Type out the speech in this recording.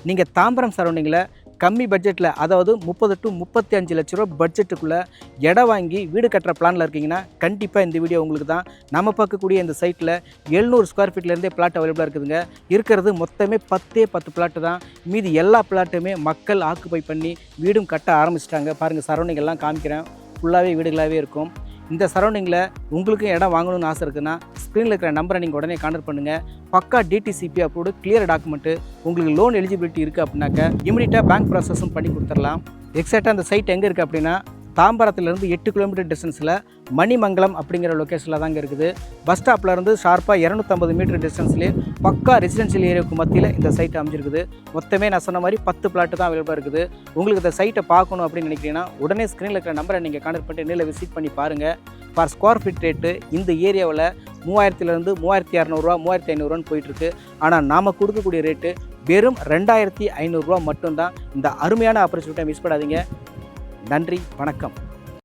நீங்கள் தாம்பரம் சரௌண்டிங்கில் கம்மி பட்ஜெட்டில், அதாவது 30 to 35 லட்ச ரூபா பட்ஜெட்டுக்குள்ளே இடம் வாங்கி வீடு கட்டுற பிளானில் இருக்கீங்கன்னா கண்டிப்பாக இந்த வீடியோ உங்களுக்கு தான். நம்ம பார்க்கக்கூடிய இந்த சைட்டில் 700 ஸ்கொயர் ஃபீட்லேருந்தே பிளாட் அவைலபிளாக இருக்குதுங்க. இருக்கிறது மொத்தமே 10 பிளாட்டு தான். மீதி எல்லா பிளாட்டுமே மக்கள் ஆக்குபை பண்ணி வீடும் கட்ட ஆரம்பிச்சிட்டாங்க. பாருங்கள், சரௌண்டிங் எல்லாம் காமிக்கிறேன். ஃபுல்லாகவே வீடுகளாகவே இருக்கும். இந்த சரௌண்டிங்கில் உங்களுக்கும் இடம் வாங்கணும்னு ஆசை இருக்குன்னா ஸ்க்ரீனில் இருக்கிற நம்பரை நீங்கள் உடனே கான்டாக்ட் பண்ணுங்கள். பக்கா டிடிசிபி அப்ரூவ்டு கிளியர் டாக்குமெண்ட்டு, உங்களுக்கு லோன் எலிஜிபிலிட்டி இருக்குது அப்படின்னாக்க இமீடியட்டாக பேங்க் ப்ராசஸும் பண்ணி கொடுத்துடலாம். எக்ஸாக்டாக அந்த சைட் எங்கே இருக்குது அப்படின்னா தாம்பரத்துலேருந்து 8 கிலோமீட்டர் டிஸ்டன்ஸில் மணிமங்கலம் அப்படிங்கிற லொக்கேஷனில் தாங்க இருக்குது. பஸ் ஸ்டாப்லேருந்து ஷார்ப்பாக 250 மீட்டர் டிஸ்டன்ஸ்லேயே பக்கா ரெசிடென்ஷியல் ஏரியாவுக்கு மத்தியில் இந்த சைட் அமைஞ்சிருக்குது. மொத்தமே நான் சொன்ன மாதிரி 10 பிளாட்டு தான் அவைலபிளாக இருக்குது. உங்களுக்கு இந்த சைட்டை பார்க்கணும் அப்படின்னு நினைக்கிறீங்கன்னா உடனே ஸ்க்ரீனில் இருக்கிற நம்பரை நீங்கள் கான்டாக்ட் பண்ணிட்டு நேரில் விசிட் பண்ணி பாருங்கள். ஃபார் ஸ்கொயர் ஃபீட் ரேட்டு இந்த ஏரியாவில் 3000லேருந்து 3200 ரூபா 3500 போயிட்டுருக்கு. ஆனால் நாம் கொடுக்கக்கூடிய ரேட்டு வெறும் 2500 ரூபா மட்டும்தான். இந்த அருமையான ஆப்பர்ச்சுனிட்டியை மிஸ் பண்ணாதீங்க. நன்றி, வணக்கம்.